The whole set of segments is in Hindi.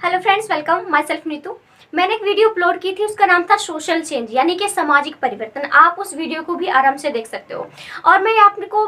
Hello friends, welcome. My self Neetu. मैंने एक वीडियो अपलोड की थी, उसका नाम था सोशल चेंज, यानी कि सामाजिक परिवर्तन। आप उस वीडियो को भी आराम से देख सकते हो। और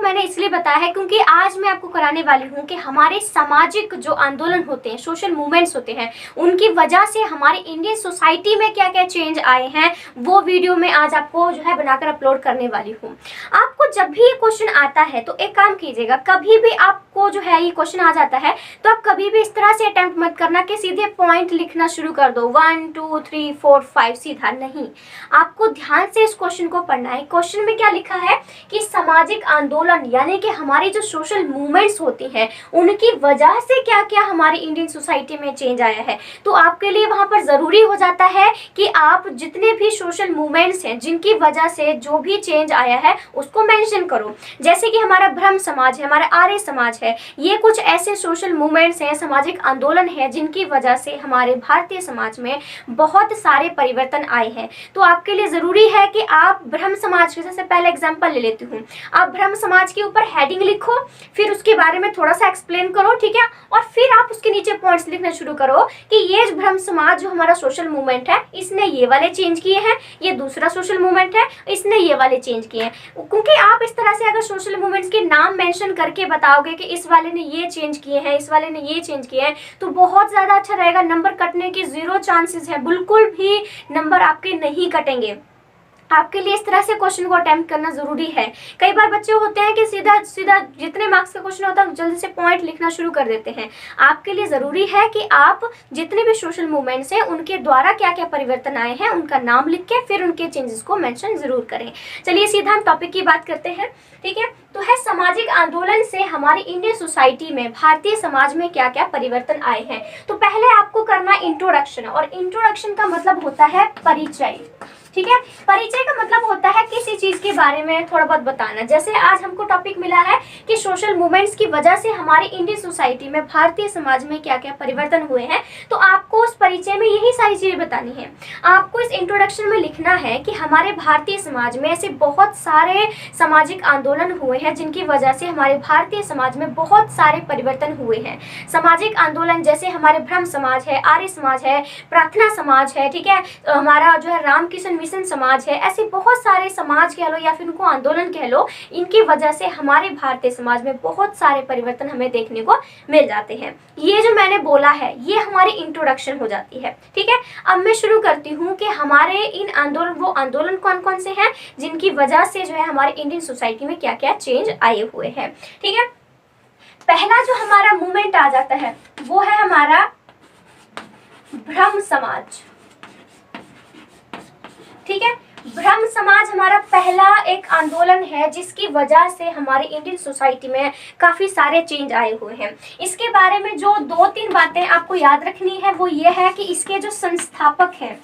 मैंने इसलिए बताया है क्योंकि आज मैं आपको कराने वाली हूँ कि हमारे सामाजिक जो आंदोलन होते हैं, सोशल मूवमेंट्स होते हैं, उनकी वजह से हमारी इंडियन सोसाइटी में क्या क्या चेंज आए हैं, वो वीडियो मैं आज आपको जो है बनाकर अपलोड करने वाली हूँ। आपको जब भी ये क्वेश्चन आता है तो एक काम कीजिएगा, कभी भी आपको जो है ये क्वेश्चन आ जाता है तो आप कभी भी इस तरह से अटेम्प्ट मत करना कि सीधे पॉइंट लिखना शुरू कर दो 1 2 3 4 5 सीधा नहीं। आपको ध्यान से इस क्वेश्चन को पढ़ना है। क्वेश्चन में क्या लिखा है कि सामाजिक आंदोलन यानी कि हमारी जो सोशल मूवमेंट्स होती हैं उनकी वजह से क्या क्या हमारी इंडियन सोसाइटी में चेंज आया है। तो आपके लिए वहां पर जरूरी हो जाता है कि आप जितने भी सोशल मूवमेंट्स हैं जिनकी वजह से जो भी चेंज आया है उसको मेंशन करो। जैसे कि हमारा ब्रह्म समाज है, हमारा आर्य समाज है, ये कुछ ऐसे सोशल मूवमेंट्स हैं, सामाजिक आंदोलन है जिनकी वजह से हमारे भारतीय समाज में बहुत सारे परिवर्तन आए हैं। तो आपके लिए जरूरी है कि आप ब्रह्म समाज के, सबसे पहले एग्जांपल ले लेती हूँ, आप ब्रह्म समाज के ऊपर हेडिंग लिखो, फिर उसके बारे में थोड़ा सा एक्सप्लेन करो, ठीक है, और फिर आप उसके नीचे पॉइंट्स लिखना शुरू करो कि ये ब्रह्म समाज जो हमारा सोशल मूवमेंट है इसने ये वाले चेंज किए हैं, ये दूसरा सोशल मूवमेंट है इसने ये वाले चेंज किए हैं। क्योंकि आप इस तरह से अगर सोशल मूवमेंट्स के नाम मेंशन करके बताओगे कि इस वाले ने ये चेंज किए हैं, इस वाले ने ये चेंज किए हैं, तो बहुत ज्यादा अच्छा रहेगा। नंबर कटने की 0 चांसेस है, बिल्कुल भी नंबर आपके नहीं कटेंगे। आपके लिए इस तरह से क्वेश्चन को अटेम्प्ट करना जरूरी है। कई बार बच्चे होते हैं कि सीधा सीधा जितने मार्क्स का क्वेश्चन होता है जल्दी से पॉइंट लिखना शुरू कर देते हैं। आपके लिए जरूरी है कि आप जितने भी सोशल मूवमेंट्स हैं उनके द्वारा क्या क्या परिवर्तन आए हैं उनका नाम लिख के फिर उनके चेंजेस को मेंशन जरूर करें। चलिए सीधा हम टॉपिक की बात करते हैं, ठीक है। तो है सामाजिक आंदोलन से हमारी इंडियन सोसाइटी में, भारतीय समाज में क्या क्या परिवर्तन आए हैं। तो पहले आपको करना इंट्रोडक्शन, और इंट्रोडक्शन का मतलब होता है परिचय, ठीक है। परिचय का मतलब होता है किसी चीज के बारे में थोड़ा बहुत बताना। जैसे आज हमको टॉपिक मिला है कि सोशल मूवमेंट्स की वजह से हमारी इंडियन सोसाइटी में, भारतीय समाज में क्या क्या परिवर्तन हुए हैं, तो आपको उस परिचय में यही सारी चीजें बतानी है। आपको इस इंट्रोडक्शन में लिखना है कि हमारे भारतीय समाज में ऐसे बहुत सारे सामाजिक आंदोलन हुए हैं जिनकी वजह से हमारे भारतीय समाज में बहुत सारे परिवर्तन हुए हैं। सामाजिक आंदोलन जैसे हमारे ब्रह्म समाज है, आर्य समाज है, प्रार्थना समाज है, ठीक है, हमारा जो है रामकृष्ण मिशन समाज है, ऐसे बहुत सारे समाज कह लो या फिर उनको आंदोलन कह लो, इनकी वजह से हमारे भारतीय समाज में बहुत सारे परिवर्तन हमें देखने को मिल जाते हैं। ये जो मैंने बोला है ये हमारी इंट्रोडक्शन हो जाती है, ठीक है। अब मैं शुरू करती हूँ कि हमारे इन आंदोलन कौन कौन से हैं जिनकी वजह से जो है हमारे इंडियन सोसाइटी में क्या क्या चेंज आए हुए हैं, ठीक है। पहला जो हमारा मूवमेंट आ जाता है वो है हमारा ब्रह्म समाज, ठीक है। ब्रह्म समाज हमारा पहला एक आंदोलन है जिसकी वजह से हमारी इंडियन सोसाइटी में काफी सारे चेंज आए हुए हैं। इसके बारे में जो 2-3 बातें आपको याद रखनी है वो ये है कि इसके जो संस्थापक हैं,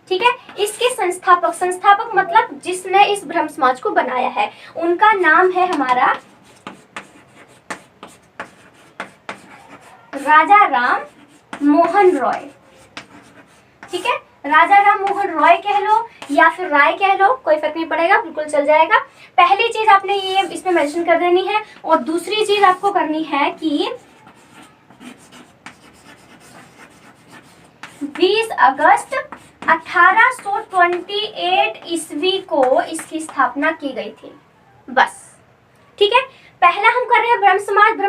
ठीक है, इसके संस्थापक मतलब जिसने इस ब्रह्म समाज को बनाया है, उनका नाम है हमारा राजा राम मोहन रॉय, ठीक है। राजा राम मोहन रॉय कह लो या फिर राय कह लो, कोई फर्क नहीं पड़ेगा, बिल्कुल चल जाएगा। पहली चीज आपने ये इसमें मेंशन कर देनी है, और दूसरी चीज आपको करनी है कि 20 अगस्त 1828 ईस्वी को इसकी स्थापना की गई थी, बस, ठीक है। पहला हम कर रहे हैं ब्रह्म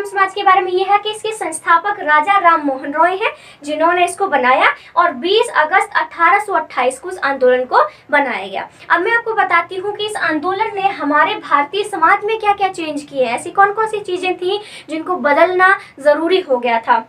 समाज के बारे में ये है कि इसके संस्थापक राजा राम मोहन रॉय हैं जिन्होंने इसको बनाया, और 20 अगस्त 1828 को इस आंदोलन को बनाया गया। अब मैं आपको बताती हूँ कि इस आंदोलन ने हमारे भारतीय समाज में क्या क्या चेंज किए हैं, ऐसी कौन कौन सी चीजें थी जिनको बदलना जरूरी हो गया था।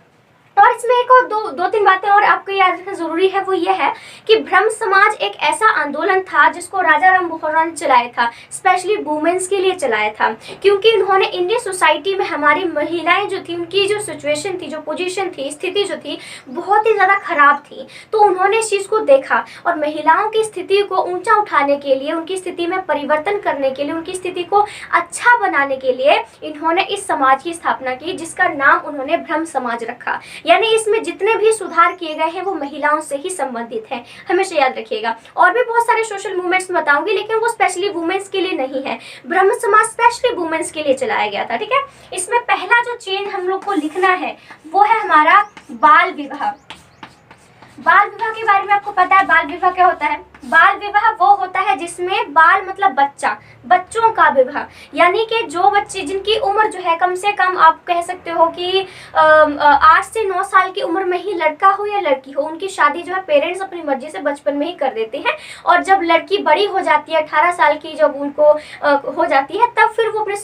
और इसमें एक और 2-3 बातें और आपको याद रखना जरूरी है, वो ये है कि ब्रह्म समाज एक ऐसा आंदोलन था जिसको राजा राम मोहन रॉय ने चलाया था, स्पेशली वुमेन्स के लिए चलाया था, क्योंकि उन्होंने इंडियन सोसाइटी में हमारी महिलाएं जो थी, उनकी जो सिचुएशन थी, जो पोजीशन थी, स्थिति जो थी, बहुत ही ज़्यादा खराब थी। तो उन्होंने इस चीज़ को देखा और महिलाओं की स्थिति को ऊंचा उठाने के लिए, उनकी स्थिति में परिवर्तन करने के लिए, उनकी स्थिति को अच्छा बनाने के लिए इन्होंने इस समाज की स्थापना की, जिसका नाम उन्होंने ब्रह्म समाज रखा। यानी इसमें जितने भी सुधार किए गए हैं वो महिलाओं से ही संबंधित हैं, हमेशा याद रखिएगा। और भी बहुत सारे सोशल मूवमेंट्स बताऊंगी, लेकिन वो स्पेशली वुमेन्स के लिए नहीं है, ब्रह्म समाज स्पेशली वुमेन्स के लिए चलाया गया था, ठीक है। इसमें पहला जो चेंज हम लोग को लिखना है वो है हमारा बाल विवाह। बाल विवाह के बारे में आपको पता है बाल विवाह क्या होता है? बाल विवाह वो होता है जिसमें बाल मतलब बच्चा, बच्चों का विवाह, यानी कि जो बच्चे जिनकी उम्र जो है कम से कम आप कह सकते हो कि 8 से 9 साल की उम्र में ही लड़का हो या लड़की हो, उनकी शादी जो है पेरेंट्स अपनी मर्जी से बचपन में ही कर देते हैं। और जब लड़की बड़ी हो जाती है 18 साल की जब उनको हो जाती है, तब फिर वो अपने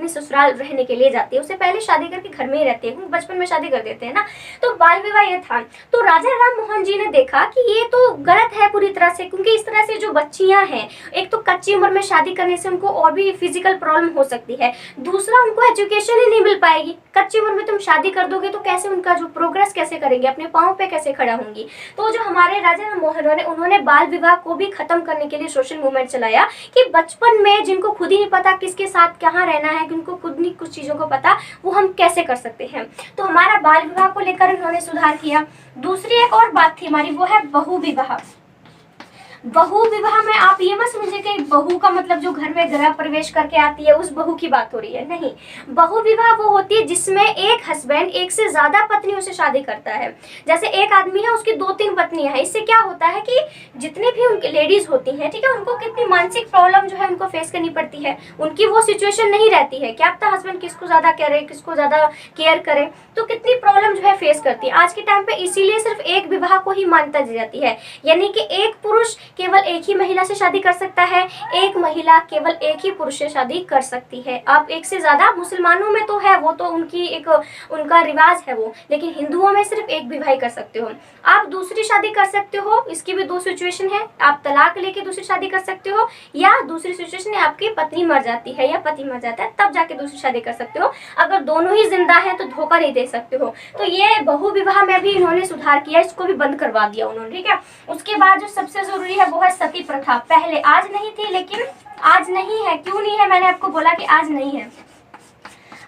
ससुराल रहने के लिए जाती है। उससे पहले शादी करके घर में ही रहती है, बचपन में शादी कर देते हैं ना। तो बाल विवाह ये था। तो राजा राम मोहन जी ने देखा कि ये तो गलत है पूरी तरह से, क्योंकि इस तरह से जो बच्चियां हैं, एक तो कच्ची उम्र में शादी करने से उनको और भी फिजिकल प्रॉब्लम हो सकती है, दूसरा उनको एजुकेशन ही नहीं मिल पाएगी। कच्ची उम्र में तुम शादी कर दोगे तो कैसे उनका जो प्रोग्रेस कैसे करेंगे, अपने पाँव पे कैसे खड़ा होंगी। तो जो हमारे राजा राम मोहन राय उन्होंने बाल विवाह को भी खत्म करने के लिए सोशल मूवमेंट चलाया कि बचपन में जिनको खुद ही नहीं पता किसके साथ कहाँ रहना है, उनको खुद नहीं कुछ चीजों को पता, वो हम कैसे कर सकते हैं। तो हमारा बाल विवाह को लेकर उन्होंने सुधार किया। दूसरी एक और बात थी हमारी, वो है बहु विवाह। बहु विवाह में आप ये मत समझिए कि बहू का मतलब जो घर में गृह प्रवेश करके आती है उस बहू की बात हो रही है, नहीं। बहु विवाह वो होती है जिसमें एक हस्बैंड एक से ज्यादा पत्नियों से शादी करता है। जैसे एक आदमी है, उसकी 2-3 पत्नियां हैं। इससे क्या होता है कि जितने भी उनके लेडीज होती हैं, ठीक है, उनको कितनी मानसिक प्रॉब्लम जो है उनको फेस करनी पड़ती है। उनकी वो सिचुएशन नहीं रहती है क्या पता हस्बैंड किसको ज्यादा करे, किसको ज्यादा केयर करे, तो कितनी प्रॉब्लम जो है फेस करती है। आज के टाइम पे इसीलिए सिर्फ एक विवाह को ही मान्यता दी जाती है, यानी कि एक पुरुष केवल एक ही महिला से शादी कर सकता है, एक महिला केवल एक ही पुरुष से शादी कर सकती है। अब एक से ज्यादा मुसलमानों में तो है, वो तो उनकी एक उनका रिवाज है वो, लेकिन हिंदुओं में सिर्फ एक विवाह कर सकते हो। आप दूसरी शादी कर सकते हो, इसकी भी 2 सिचुएशन है। आप तलाक लेके दूसरी शादी कर सकते हो, या दूसरी सिचुएशन है आपकी पत्नी मर जाती है या पति मर जाता है, तब जाके दूसरी शादी कर सकते हो। अगर दोनों ही जिंदा है तो धोखा नहीं दे सकते हो। तो ये बहु विवाह में भी इन्होंने सुधार किया, इसको भी बंद करवा दिया उन्होंने, ठीक है। उसके बाद जो सबसे जरूरी है वो है सती प्रथा। पहले आज नहीं थी, लेकिन आज नहीं है। क्यों नहीं है? मैंने आपको बोला कि आज नहीं है।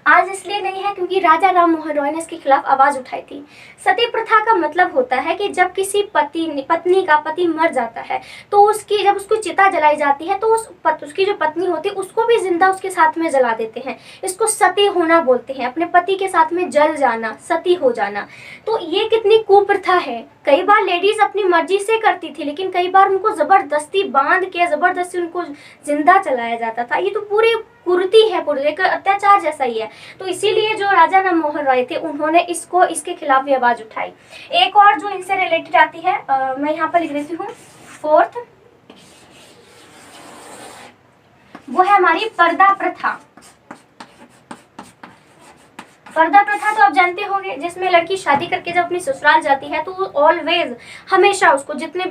आज इसलिए नहीं है क्योंकि राजा राम मोहन रॉय ने इसके खिलाफ आवाज उठाई थी। सती प्रथा का मतलब होता है कि जब किसी पत्नी का पति मर जाता है तो उसकी जब उसको चिता जलाई जाती है तो उसकी जो पत्नी होती है उसको भी जिंदा उसके साथ में जला देते हैं। इसको सती होना बोलते हैं, अपने पति के साथ में जल जाना, सती हो जाना। तो ये कितनी कुप्रथा है। कई बार लेडीज अपनी मर्जी से करती थी, लेकिन कई बार उनको जबरदस्ती बांध के जबरदस्ती उनको जिंदा जलाया जाता था। ये तो पूरी कुरीति है, पूरी एक अत्याचार जैसा ही है। तो इसीलिए जो राजा राम मोहन रॉय थे उन्होंने इसके खिलाफ भी आवाज उठाई। एक और जो इनसे रिलेटेड आती है, मैं यहाँ पर लिख देती हूँ, 4th, वो है हमारी पर्दा प्रथा। पर्दा प्रथा तो आप जानते होंगे, जिसमें लड़की शादी करके जब अपनी ससुराल जाती है तो ऑलवेज हमेशा उसको जितने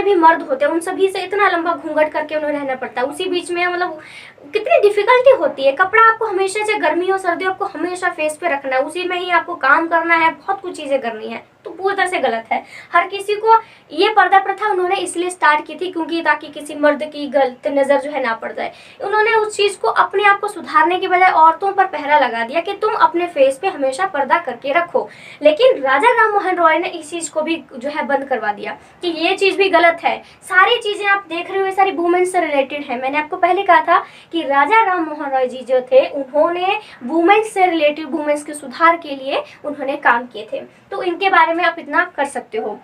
भी मर्द होते हैं उन सभी से इतना लंबा घूंघट करके उन्हें रहना पड़ता है। उसी बीच में मतलब कितनी डिफिकल्टी होती है। कपड़ा आपको हमेशा, चाहे गर्मी हो सर्दी, आपको हमेशा फेस पे रखना है, उसी में ही आपको काम करना है, बहुत कुछ चीजें करनी है। तो पूरी तरह से गलत है। हर किसी को ये पर्दा प्रथा उन्होंने इसलिए स्टार्ट की थी क्योंकि ताकि किसी मर्द की गलत नजर जो है ना पड़ जाए। उन्होंने उस चीज को अपने आप को सुधारने के बजाय औरतों पर पहरा लगा दिया कि तुम अपने फेस पे हमेशा पर्दा करके रखो। लेकिन राजा राम मोहन रॉय ने इस चीज को भी जो है बंद करवा दिया कि ये चीज भी गलत है। सारी चीजें आप देख रहे हो सारी वुमेन से रिलेटेड है। मैंने आपको पहले कहा था कि राजा राम मोहन रॉय जी जो थे उन्होंने वुमेन से रिलेटेड, वुमेन्स के सुधार के लिए उन्होंने काम किए थे। तो इनके बारे में आप इतना कर सकते हो।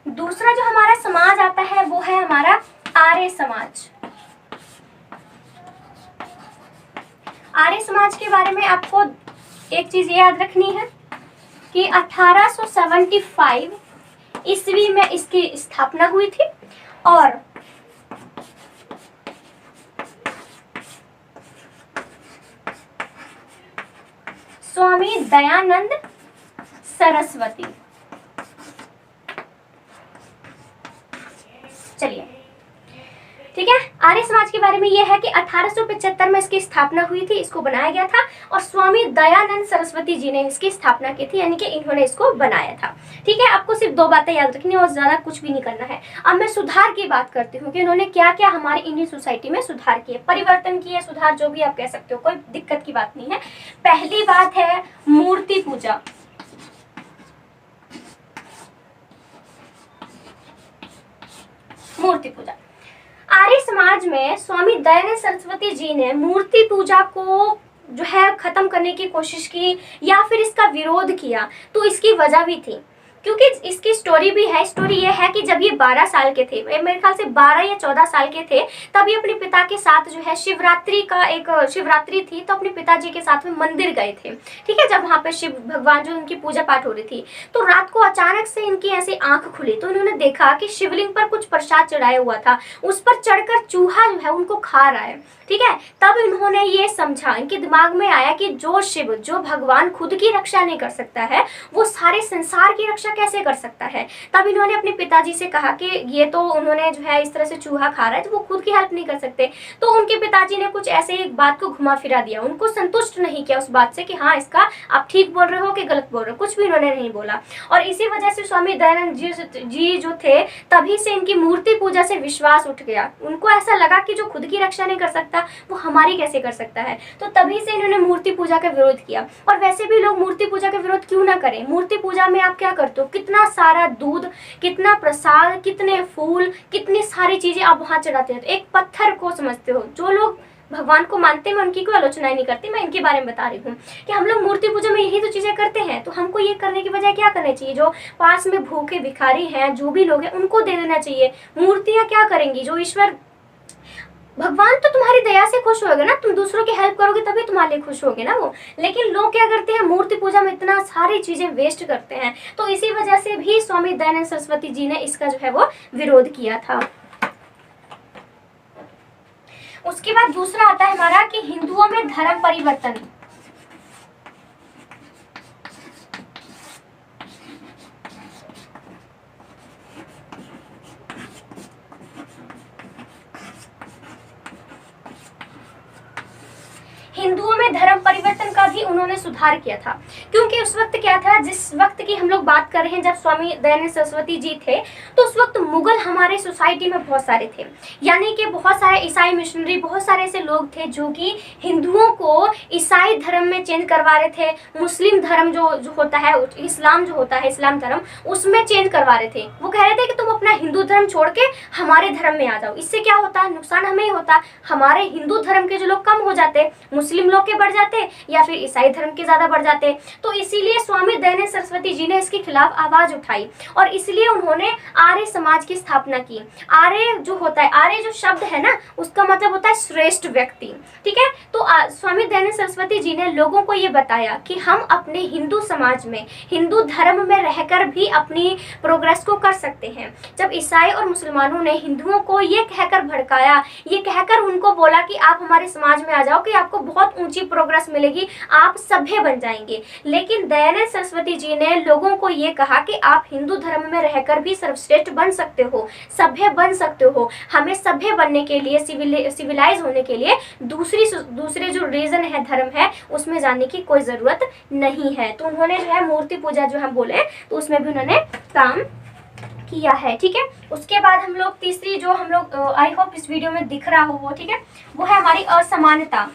दूसरा जो हमारा समाज आता है वो है हमारा आर्य समाज। आर्य समाज के बारे में आपको एक चीज याद रखनी है कि 1875 ईस्वी में इसकी स्थापना हुई थी और स्वामी दयानंद सरस्वती, चलिए ठीक है। आर्य समाज के बारे में यह है कि 1875 में इसकी स्थापना हुई थी, इसको बनाया गया था और स्वामी दयानंद सरस्वती जी ने इसकी स्थापना की थी, यानी कि इन्होंने इसको बनाया था। ठीक है, आपको सिर्फ 2 बातें याद रखनी है और ज्यादा कुछ भी नहीं करना है। अब मैं सुधार की बात करती हूँ कि इन्होंने क्या क्या हमारी इंडियन सोसाइटी में सुधार किए, परिवर्तन किए, सुधार जो भी आप कह सकते हो, कोई दिक्कत की बात नहीं है। पहली बात है मूर्ति पूजा। मूर्ति पूजा आर्य समाज में स्वामी दयानंद सरस्वती जी ने मूर्ति पूजा को जो है खत्म करने की कोशिश की या फिर इसका विरोध किया। तो इसकी वजह भी थी, क्योंकि इसकी स्टोरी भी है। स्टोरी ये है कि जब ये 12 साल के थे, मेरे ख्याल से 12 या 14 साल के थे, तब ये अपने पिता के साथ जो है शिवरात्रि थी, तो अपने पिताजी के साथ में मंदिर गए थे। ठीक है, जब वहाँ पे शिव भगवान जो उनकी पूजा पाठ हो रही थी, तो रात को अचानक से इनकी ऐसी आंख खुली, तो इन्होंने देखा कि शिवलिंग पर कुछ प्रसाद चढ़ाया हुआ था, उस पर चढ़कर चूहा जो है उनको खा रहा है। ठीक है, तब इन्होंने ये समझा, इनके दिमाग में आया कि जो शिव, जो भगवान खुद की रक्षा नहीं कर सकता है, वो सारे संसार की रक्षा कैसे कर सकता है। तब इन्होंने अपने पिताजी से कहा कि ये तो उन्होंने जो है इस तरह से चूहा खा रहा है, तो वो खुद की हेल्प नहीं कर सकते। तो उनके पिताजी ने कुछ ऐसे एक बात को घुमा फिरा दिया, उनको संतुष्ट नहीं किया उस बात से कि हाँ इसका आप ठीक बोल रहे हो कि गलत बोल रहे हो, कुछ भी उन्होंने नहीं बोला। और इसी वजह से स्वामी दयानंद जी जो थे, तभी से इनकी मूर्ति पूजा से विश्वास उठ गया। उनको ऐसा लगा कि जो खुद की रक्षा नहीं कर सकता वो हमारी कैसे कर सकता है, तो तभी से इन्होंने मूर्ति पूजा का विरोध किया। और वैसे भी लोग मूर्ति पूजा का विरोध क्यों ना करें। मूर्ति पूजा में आप क्या करते हो, कितना सारा दूध, कितना प्रसाद, कितने फूल, कितनी सारी चीजें आप वहां चढ़ाते हो। तो एक पत्थर को समझते हो। जो लोग भगवान को मानते हैं, मैं उनकी कोई आलोचना नहीं करती, मैं इनके बारे में बता रही हूँ कि हम लोग मूर्ति पूजा में यही तो चीजें करते हैं। तो हमको ये करने की बजाय क्या करना चाहिए, जो पास में भूखे भिखारी हैं, जो भी लोग हैं, उनको दे देना चाहिए। मूर्तियां क्या करेंगी, जो ईश्वर भगवान तो तुम्हारी दया से खुश होगा ना, तुम दूसरों की हेल्प करोगे तभी तुम्हारे लिए खुश होगे ना वो। लेकिन लोग क्या करते हैं, मूर्ति पूजा में इतना सारी चीजें वेस्ट करते हैं। तो इसी वजह से भी स्वामी दयानंद सरस्वती जी ने इसका जो है वो विरोध किया था। उसके बाद दूसरा आता है हमारा कि हिंदुओं में धर्म परिवर्तन। हिंदुओं में धर्म परिवर्तन का भी उन्होंने सुधार किया था, क्योंकि उस वक्त क्या था, जिस वक्त की हम लोग बात कर रहे हैं, जब स्वामी दयानंद सरस्वती जी थे, तो उस वक्त मुगल हमारे सोसाइटी में बहुत सारे थे। यानी कि बहुत सारे ईसाई मिशनरी, बहुत सारे ऐसे लोग थे जो कि हिंदुओं को ईसाई धर्म में चेंज करवा रहे थे। मुस्लिम धर्म जो होता है, इस्लाम जो होता है, इस्लाम धर्म, उसमें चेंज करवा रहे थे। वो कह रहे थे कि तुम अपना हिंदू धर्म छोड़ के हमारे धर्म में आ जाओ। इससे क्या होता, नुकसान हमें ही होता। हमारे हिंदू धर्म के जो लोग कम हो जाते, मुस्लिम लोग के बढ़ जाते या फिर ईसाई धर्म के ज्यादा बढ़ जाते। तो इसीलिए स्वामी दयानंद सरस्वती जी ने इसके खिलाफ आवाज उठाई और इसलिए उन्होंने आर्य समाज की स्थापना की। आर्य जो होता है, आर्य जो शब्द है ना, उसका मतलब होता है श्रेष्ठ व्यक्ति। ठीक है, तो स्वामी दयानंद सरस्वती जी ने लोगों को ये बताया कि हम अपने हिंदू समाज में, हिंदू धर्म में रहकर भी अपनी प्रोग्रेस को कर सकते हैं। जब ईसाई और मुसलमानों ने हिंदुओं को ये कहकर भड़काया, ये कहकर उनको बोला कि आप हमारे समाज में आ जाओ कि आपको बहुत ऊंची प्रोग्रेस मिलेगी, आप सभ्य बन जाएंगे। लेकिन दयानंद सरस्वती जी ने लोगों को ये कहा कि आप हिंदू धर्म में रहकर भी सर्वश्रेष्ठ बन सकते हो, सभ्य बन सकते हो। हमें सभ्य बनने के लिए, सिविलाइज होने के लिए दूसरे जो रीजन है, धर्म है, उसमें जाने की कोई जरूरत नहीं है। तो उन्होंने जो है मूर्ति पूजा जो हम बोले, तो उसमें भी उन्होंने काम किया है। ठीक है, उसके बाद हम लोग तीसरी जो हम लोग, आई होप इस वीडियो में दिख रहा हो वो, ठीक है, वो है हमारी असमानता।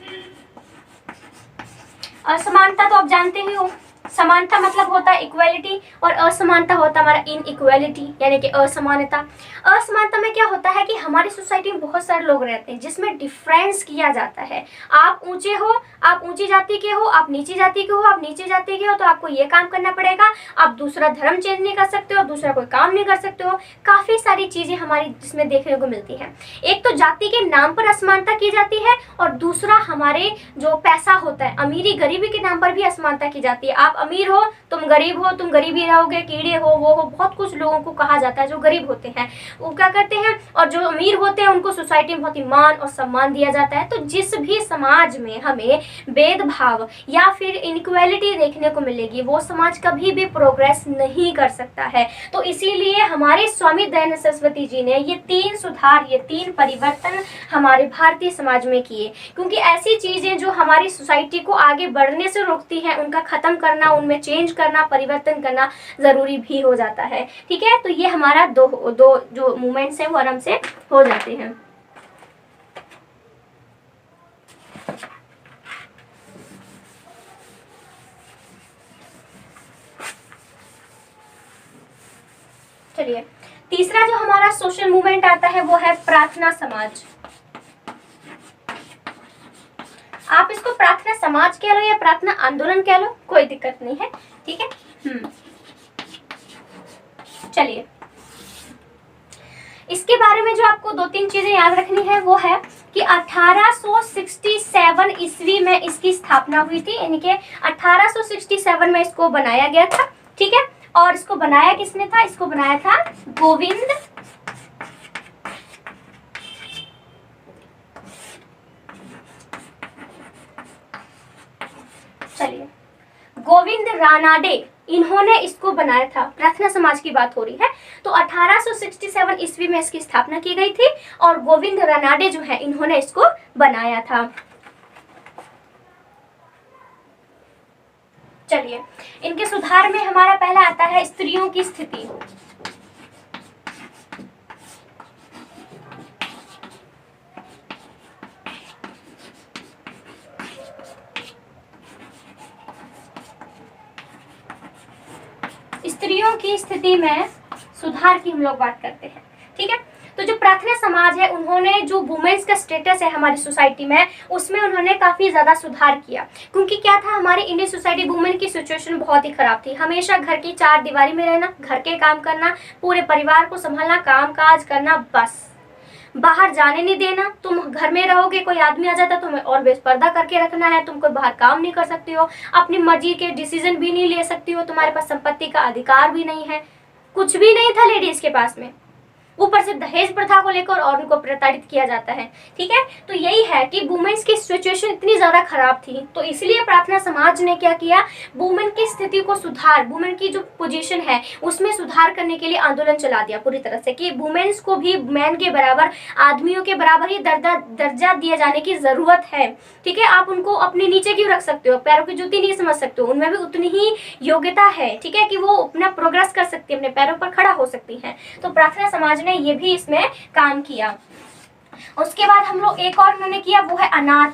असमानता तो आप जानते ही हो, समानता मतलब होता है इक्वालिटी और असमानता होता है हमारा इनइक्वालिटी, यानी कि असमानता। असमानता में क्या होता है कि हमारी सोसाइटी में बहुत सारे लोग रहते हैं जिसमें डिफरेंस किया जाता है। आप ऊंचे हो, आप ऊंची जाति के हो, आप नीची जाति के हो, आप नीचे जाति के हो तो आपको ये काम करना पड़ेगा। आप दूसरा धर्म चेंज नहीं कर सकते हो, दूसरा कोई काम नहीं कर सकते हो। काफी सारी चीजें हमारी जिसमें देखने को मिलती है। एक तो जाति के नाम पर असमानता की जाती है और दूसरा हमारे जो पैसा होता है, अमीरी गरीबी के नाम पर भी असमानता की जाती है। आप अमीर हो तुम गरीब हो, तुम गरीबी रहोगे, कीड़े हो, वो हो, बहुत कुछ लोगों को कहा जाता है। जो गरीब होते हैं वो क्या करते हैं, और जो अमीर होते हैं उनको सोसाइटी में बहुत ही मान और सम्मान दिया जाता है। तो जिस भी समाज में हमें भेदभाव या फिर इनइक्वालिटी देखने को मिलेगी वो समाज कभी भी प्रोग्रेस नहीं कर सकता है। तो इसीलिए हमारे स्वामी दयानंद सरस्वती जी ने ये 3 सुधार, ये 3 परिवर्तन हमारे भारतीय समाज में किए, क्योंकि ऐसी चीजें जो हमारी सोसाइटी को आगे बढ़ने से रोकती हैं उनका खत्म करना, उनमें चेंज करना, परिवर्तन करना जरूरी भी हो जाता है। ठीक है, तो ये हमारा दो जो मूवमेंट्स हैं वो आराम से हो जाते हैं। चलिए, तीसरा जो हमारा सोशल मूवमेंट आता है वो है प्रार्थना समाज। आप इसको प्रार्थना समाज कह लो या प्रार्थना आंदोलन कह लो, कोई दिक्कत नहीं है। ठीक है, चलिए, इसके बारे में जो आपको 2-3 चीजें याद रखनी है वो है कि 1867 ईस्वी में इसकी स्थापना हुई थी, यानी कि 1867 में इसको बनाया गया था। ठीक है, और इसको बनाया किसने था, इसको बनाया था गोविंद रानाडे, इन्होंने इसको बनाया था। प्रार्थना समाज की बात हो रही है। तो 1867 ईस्वी में इसकी स्थापना की गई थी और गोविंद रानाडे जो है इन्होंने इसको बनाया था। चलिए, इनके सुधार में हमारा पहला आता है स्त्रियों की स्थिति। स्त्रियों की स्थिति में सुधार की हम लोग बात करते हैं। ठीक है, तो जो प्रार्थना समाज है उन्होंने जो वुमेन्स का स्टेटस है हमारी सोसाइटी में उसमें उन्होंने काफ़ी ज़्यादा सुधार किया। क्योंकि क्या था, हमारी इंडियन सोसाइटी वुमेन की सिचुएशन बहुत ही ख़राब थी। हमेशा घर की 4 दीवारी में रहना, घर के काम करना, पूरे परिवार को संभालना, काम काज करना, बस बाहर जाने नहीं देना। तुम घर में रहोगे, कोई आदमी आ जाता तुम्हें और बेपर्दा करके रखना है, तुम कोई बाहर काम नहीं कर सकती हो, अपनी मर्जी के डिसीजन भी नहीं ले सकती हो, तुम्हारे पास संपत्ति का अधिकार भी नहीं है, कुछ भी नहीं था लेडीज के पास में। ऊपर से दहेज प्रथा को लेकर और उनको प्रताड़ित किया जाता है। ठीक है, तो यही है कि वुमेन्स की सिचुएशन इतनी ज्यादा खराब थी, तो इसलिए प्रार्थना समाज ने क्या किया, वुमेन की स्थिति को सुधार, वुमेन की जो पोजीशन है उसमें सुधार करने के लिए आंदोलन चला दिया पूरी तरह से कि वुमेन्स को भी मैन के बराबर, आदमियों के बराबर ही दर्जा दिए जाने की जरूरत है। ठीक है, आप उनको अपने नीचे क्यों रख सकते हो, पैरों की जूती नहीं समझ सकते हो, उनमें भी उतनी ही योग्यता है। ठीक है, कि वो अपना प्रोग्रेस कर सकती है, अपने पैरों पर खड़ा हो सकती है। तो प्रार्थना समाज ने ये भी इसमें काम किया। उसके बाद हम लोग एक और उन्होंने किया, वो है अनाथ।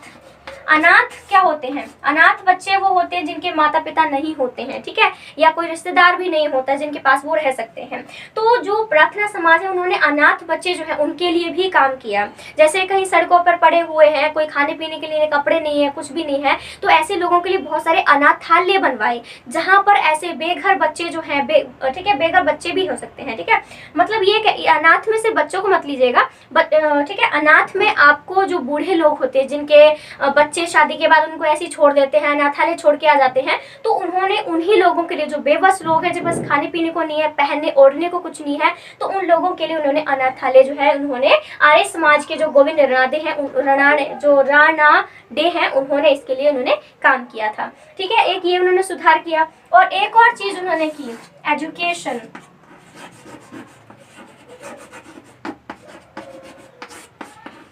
अनाथ क्या होते हैं, अनाथ बच्चे वो होते हैं जिनके माता पिता नहीं होते हैं। ठीक है, या कोई रिश्तेदार भी नहीं होता जिनके पास वो रह सकते हैं। तो जो प्रार्थना समाज है उन्होंने अनाथ बच्चे जो है उनके लिए भी काम किया। जैसे कहीं सड़कों पर पड़े हुए हैं, कोई खाने पीने के लिए कपड़े नहीं है, कुछ भी नहीं है, तो ऐसे लोगों के लिए बहुत सारे अनाथालय बनवाए जहाँ पर ऐसे बेघर बच्चे जो है, ठीक है, बेघर बच्चे भी हो सकते हैं। ठीक है, मतलब ये अनाथ में से बच्चों को मत लीजिएगा, ठीक है, अनाथ में आपको जो बूढ़े लोग होते हैं जिनके बच्चे शादी के बाद उनको ऐसे ही छोड़ देते हैं, अनाथालय छोड़ के आ जाते हैं, तो उन्होंने उन्हीं लोगों के लिए, जो बेबस लोग हैं, जो बस खाने पीने को नहीं है, पहनने ओढ़ने को कुछ नहीं है, तो उन लोगों के लिए उन्होंने अनाथालय जो है उन्होंने आर्य समाज के जो गोविंद रानाडे हैं, रानाडे हैं, उन्होंने इसके लिए उन्होंने काम किया था। ठीक है, एक ये उन्होंने सुधार किया। और एक और चीज उन्होंने की, एजुकेशन।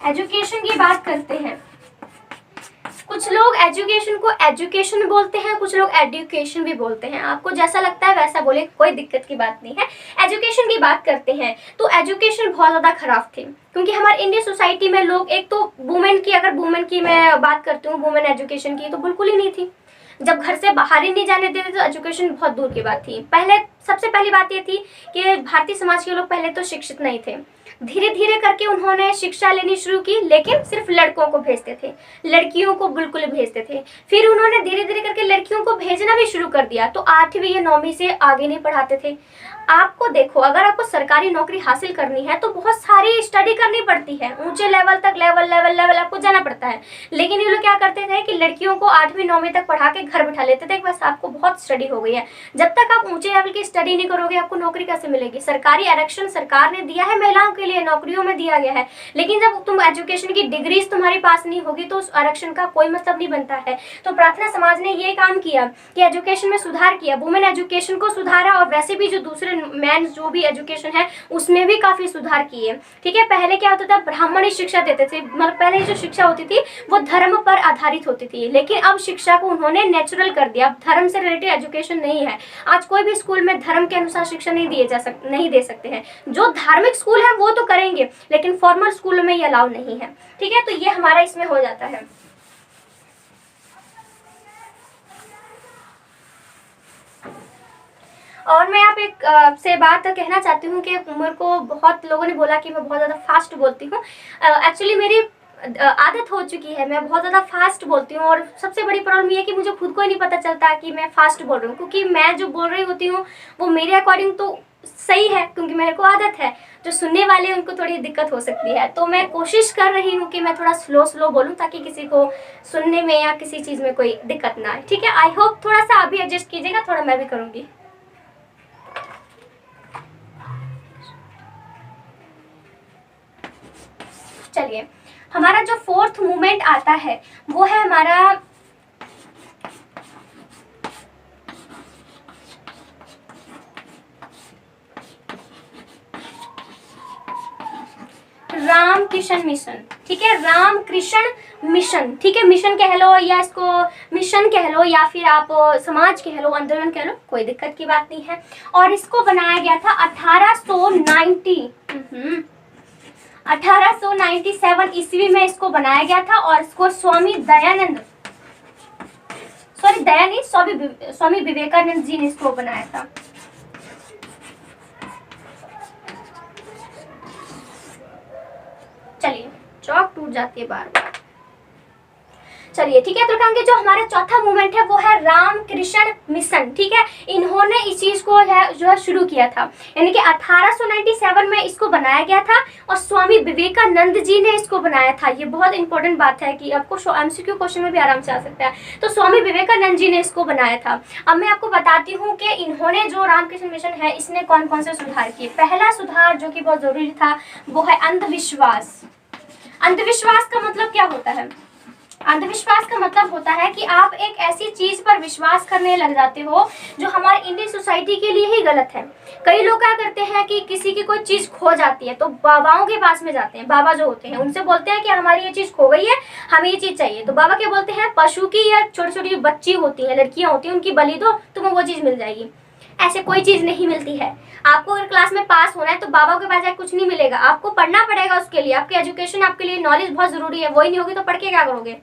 एजुकेशन की बात करते हैं। कुछ लोग एजुकेशन को एजुकेशन बोलते हैं, कुछ लोग एडुकेशन भी बोलते हैं। आपको जैसा लगता है वैसा बोले, कोई दिक्कत की बात नहीं है। एजुकेशन की बात करते हैं तो एजुकेशन बहुत ज़्यादा खराब थी, क्योंकि हमारे इंडियन सोसाइटी में लोग, एक तो वुमेन की, अगर वुमेन की मैं बात करती हूँ, वुमेन एजुकेशन की, तो बिल्कुल ही नहीं थी। जब घर से बाहर ही नहीं जाने देते तो एजुकेशन बहुत दूर की बात थी। पहले सबसे पहली बात ये थी कि भारतीय समाज के लोग पहले तो शिक्षित नहीं थे। धीरे धीरे करके उन्होंने शिक्षा लेनी शुरू की, लेकिन सिर्फ लड़कों को भेजते थे, लड़कियों को बिल्कुल भेजते थे। फिर उन्होंने धीरे धीरे करके लड़कियों को भेजना भी शुरू कर दिया, तो 8वीं या 9वीं से आगे नहीं पढ़ाते थे। आपको देखो, अगर आपको सरकारी नौकरी हासिल करनी है तो बहुत सारी स्टडी करनी पड़ती है, ऊंचे लेवल तक लेवल आपको जाना पड़ता है। लेकिन ये लोग क्या करते थे कि लड़कियों को 8वीं 9वीं तक पढ़ा के घर बिठा लेते थे, बस आपको बहुत स्टडी हो गई है। जब तक आप ऊंचे लेवल की स्टडी नहीं करोगे आपको नौकरी कैसे मिलेगी? सरकारी आरक्षण सरकार ने दिया है महिलाओं के लिए, नौकरियों में दिया गया है, लेकिन जब तुम एजुकेशन की डिग्रीज तुम्हारे पास नहीं होगी तो उस आरक्षण का कोई मतलब नहीं बनता है। तो प्रार्थना समाज ने ये काम किया कि एजुकेशन में सुधार किया, वुमेन एजुकेशन को सुधारा, और वैसे भी जो दूसरे मैन जो भी एजुकेशन है उसमें भी काफी सुधार किए। ठीक है, पहले क्या होता था, ब्राह्मणी शिक्षा देते थे, मतलब पहले जो शिक्षा होती थी वो धर्म पर आधारित होती थी, लेकिन अब शिक्षा को उन्होंने नेचुरल कर दिया। अब धर्म से रिलेटेड एजुकेशन नहीं है। आज कोई भी स्कूल में धर्म के अनुसार शिक्षा नहीं दे सकते हैं। जो धार्मिक स्कूल है वो तो करेंगे, लेकिन फॉर्मल स्कूलों में ये अलाउ नहीं है। ठीक है, तो ये हमारा इसमें हो जाता है। और मैं आप एक से बात कहना चाहती हूँ कि मेरे को बहुत लोगों ने बोला कि मैं बहुत ज़्यादा फास्ट बोलती हूँ। एक्चुअली मेरी आदत हो चुकी है, मैं बहुत ज़्यादा फास्ट बोलती हूँ, और सबसे बड़ी प्रॉब्लम ये है कि मुझे खुद को ही नहीं पता चलता कि मैं फास्ट बोल रही हूँ, क्योंकि मैं जो बोल रही होती हूँ वो मेरे अकॉर्डिंग तो सही है, क्योंकि मेरे को आदत है। जो सुनने वाले उनको थोड़ी दिक्कत हो सकती है, तो मैं कोशिश कर रही हूँ कि मैं थोड़ा स्लो बोलूँ ताकि किसी को सुनने में या किसी चीज़ में कोई दिक्कत ना आए। ठीक है, आई होप थोड़ा सा अभी एडजस्ट कीजिएगा, थोड़ा मैं भी करूँगी। चलिए, हमारा जो 4th मूवमेंट आता है वो है हमारा रामकृष्ण मिशन। ठीक है, रामकृष्ण मिशन। ठीक है, मिशन कह लो या इसको मिशन कह लो या फिर आप समाज कह लो, आंदोलन कह लो, कोई दिक्कत की बात नहीं है। और इसको बनाया गया था 1897 ईस्वी में इसको बनाया गया था, और इसको स्वामी विवेकानंद जी ने इसको बनाया था। चलिए, चौक टूट जाती है बार बार। चलिए ठीक है, तो कहेंगे जो हमारा चौथा मूवमेंट है वो है रामकृष्ण मिशन। ठीक है, इन्होंने इस चीज को जो है शुरू किया था, यानी कि 1897 में इसको बनाया गया था, और स्वामी विवेकानंद जी ने इसको बनाया था। ये बहुत इंपॉर्टेंट बात है कि आपको MCQ क्वेश्चन में भी आराम से आ सकता है। तो स्वामी विवेकानंद जी ने इसको बनाया था। अब मैं आपको बताती हूँ कि इन्होंने जो रामकृष्ण मिशन है इसने कौन कौन से सुधार किए। पहला सुधार जो कि बहुत जरूरी था वो है अंधविश्वास। अंधविश्वास का मतलब क्या होता है? अंधविश्वास का मतलब होता है कि आप एक ऐसी चीज पर विश्वास करने लग जाते हो जो हमारे इंडियन सोसाइटी के लिए ही गलत है। कई लोग क्या करते हैं कि किसी की कोई चीज खो जाती है तो बाबाओं के पास में जाते हैं, बाबा जो होते हैं उनसे बोलते हैं कि हमारी ये चीज खो गई है, हमें ये चीज चाहिए। तो बाबा क्या बोलते हैं, पशु की या छोटी छोटी जो बच्ची होती है, लड़कियां होती हैं, उनकी बलि दो, तुम्हें वो चीज मिल जाएगी। ऐसे कोई चीज नहीं मिलती है। आपको अगर क्लास में पास होना है तो बाबा के पास जाकर कुछ नहीं मिलेगा, आपको पढ़ना पड़ेगा उसके लिए। आपकी एजुकेशन, आपके लिए नॉलेज बहुत जरूरी है, वही नहीं होगी तो पढ़ के क्या करोगे?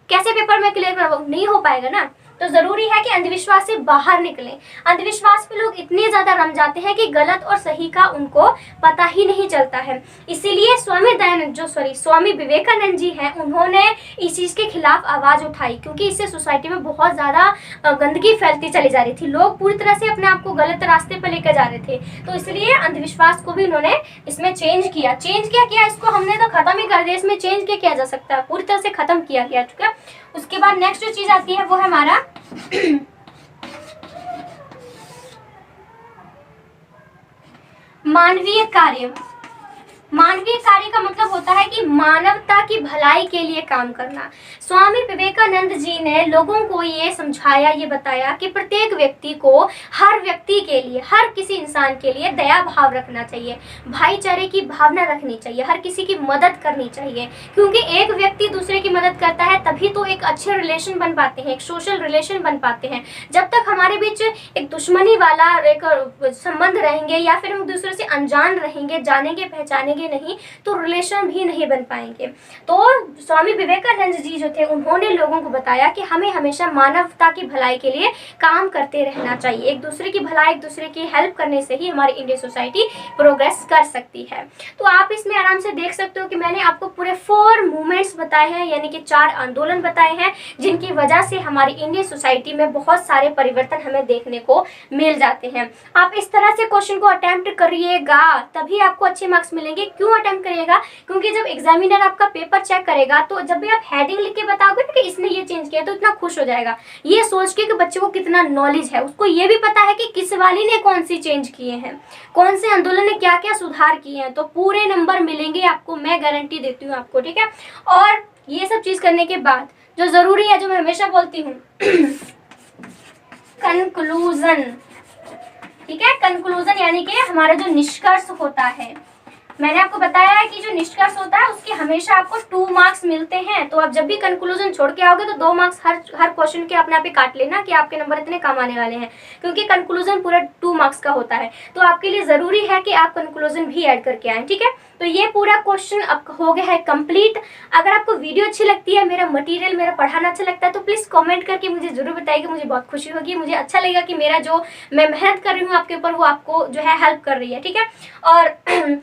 कैसे पेपर में क्लियर करोगे? नहीं हो पाएगा ना। तो जरूरी है कि अंधविश्वास से बाहर निकलें। अंधविश्वास पे लोग इतने ज्यादा रम जाते हैं कि गलत और सही का उनको पता ही नहीं चलता है। इसीलिए स्वामी विवेकानंद जी हैं, उन्होंने इस चीज के खिलाफ आवाज उठाई, क्योंकि इससे सोसाइटी में बहुत ज्यादा गंदगी फैलती चली जा रही थी। लोग पूरी तरह से अपने आप को गलत रास्ते पर लेकर जा रहे थे। तो इसलिए अंधविश्वास को भी उन्होंने इसमें चेंज किया। इसको हमने तो खत्म ही कर दिया, इसमें चेंज क्या किया जा सकता है? पूरी तरह से खत्म किया गया। ठीक है, उसके बाद नेक्स्ट जो चीज आती है वो है हमारा मानवीय कार्य। मानवीय कार्य का मतलब होता है कि मानवता की भलाई के लिए काम करना। स्वामी विवेकानंद जी ने लोगों को ये समझाया, ये बताया कि प्रत्येक व्यक्ति को, हर व्यक्ति के लिए, हर किसी इंसान के लिए दया भाव रखना चाहिए, भाईचारे की भावना रखनी चाहिए, हर किसी की मदद करनी चाहिए। क्योंकि एक व्यक्ति दूसरे की मदद करता है तभी तो एक अच्छे रिलेशन बन पाते हैं, एक सोशल रिलेशन बन पाते हैं। जब तक हमारे बीच एक दुश्मनी वाला एक संबंध रहेंगे या फिर हम दूसरे से अनजान रहेंगे, जानेंगे पहचानेंगे पढ़ेंगे नहीं तो रिलेशन भी नहीं बन पाएंगे। तो स्वामी विवेकानंद जी जो थे उन्होंने लोगों को बताया कि हमें हमेशा मानवता की भलाई के लिए काम करते रहना चाहिए। एक दूसरे की भलाई, एक दूसरे की हेल्प करने से ही हमारी इंडियन सोसाइटी प्रोग्रेस कर सकती है। तो आप इसमें आराम से देख सकते हो कि मैंने आपको पूरे 4 मूवमेंट्स बताए हैं, यानी कि 4 आंदोलन बताए हैं जिनकी वजह से हमारी इंडियन सोसाइटी में बहुत सारे परिवर्तन हमें देखने को मिल जाते हैं। आप इस तरह से क्वेश्चन को अटेम्प्ट करिएगा तभी आपको अच्छे मार्क्स मिलेंगे। क्यों अटेम्प्ट करिएगा? क्योंकि जब एग्जामिनर आपका पेपर चेक करेगा तो जब भी आप हेडिंग लिख के बताओगे ना कि इसने ये चेंज किया तो इतना खुश हो जाएगा, ये सोच के कि बच्चे को कितना नॉलेज है, उसको ये भी पता है कि किस वाली ने कौन सी चेंज किए हैं, कौन से आंदोलन ने क्या क्या सुधार किए हैं। तो पूरे नंबर मिलेंगे आपको, मैं गारंटी देती हूँ आपको, ठीक है। और ये सब चीज करने के बाद जो जरूरी है, जो मैं हमेशा बोलती हूँ कंक्लूजन, ठीक है। कंक्लूजन यानी कि हमारा जो निष्कर्ष होता है, मैंने आपको बताया है कि जो निष्कर्ष होता है उसके हमेशा आपको 2 मार्क्स मिलते हैं। तो आप जब भी कंक्लूजन छोड़ के आओगे तो 2 मार्क्स हर क्वेश्चन के अपने आप ही काट लेना कि आपके नंबर इतने कम आने वाले हैं, क्योंकि कंक्लूजन पूरा 2 मार्क्स का होता है। तो आपके लिए जरूरी है कि आप कंक्लूजन भी ऐड करके आए, ठीक है। तो ये पूरा क्वेश्चन अब हो गया है कंप्लीट। अगर आपको वीडियो अच्छी लगती है, मेरा मटेरियल, मेरा पढ़ाना अच्छा लगता है तो प्लीज़ कमेंट करके मुझे जरूर बताइएगा, मुझे बहुत खुशी होगी। मुझे अच्छा लगेगा कि मेरा जो मैं मेहनत कर रही हूँ आपके ऊपर वो आपको जो है हेल्प कर रही है, ठीक है। और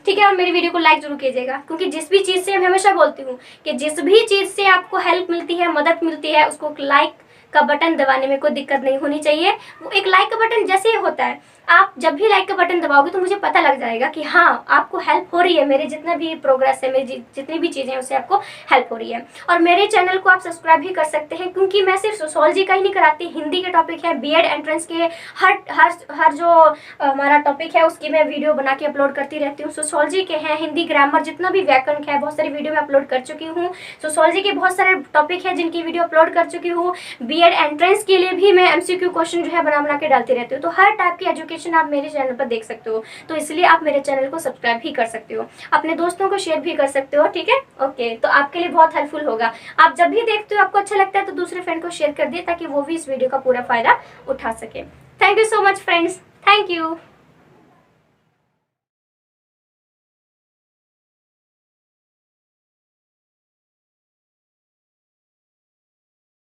ठीक है, और मेरी वीडियो को लाइक जरूर कीजिएगा, क्योंकि जिस भी चीज़ से मैं हमेशा बोलती हूँ कि जिस भी चीज़ से आपको हेल्प मिलती है, मदद मिलती है, उसको लाइक का बटन दबाने में कोई दिक्कत नहीं होनी चाहिए। वो एक लाइक का बटन जैसे ही होता है, आप जब भी लाइक का बटन दबाओगे तो मुझे पता लग जाएगा कि हाँ आपको हेल्प हो रही है, मेरे जितना भी प्रोग्रेस है, मेरी जितनी भी चीज़ें हैं उससे आपको हेल्प हो रही है। और मेरे चैनल को आप सब्सक्राइब भी कर सकते हैं, क्योंकि मैं सिर्फ सोशोलॉजी का ही नहीं कराती, हिंदी के टॉपिक है, बीएड एंट्रेंस के हर जो हमारा टॉपिक है उसकी मैं वीडियो बना के अपलोड करती रहती हूँ। सोशोलॉजी के हैं, हिंदी ग्रामर, जितना भी व्याकरण है, बहुत सारी वीडियो मैं अपलोड कर चुकी हूँ। सोशोलॉजी के बहुत सारे टॉपिक है जिनकी वीडियो अपलोड कर चुकी हूँ। बीएड एंट्रेंस के लिए भी मैं एमसीक्यू क्वेश्चन जो है बना के डालती रहती हूँ। तो हर टाइप की एजुकेशन आप मेरे चैनल पर देख सकते हो, तो इसलिए आप मेरे चैनल को सब्सक्राइब भी कर सकते हो, अपने दोस्तों को शेयर भी कर सकते हो, ठीक है। ओके, तो आपके लिए बहुत हेल्पफुल होगा। आप जब भी देखते हो आपको अच्छा लगता है तो दूसरे फ्रेंड को शेयर कर दिए ताकि वो भी इस वीडियो का पूरा फायदा उठा सके। Thank you so much friends, thank you.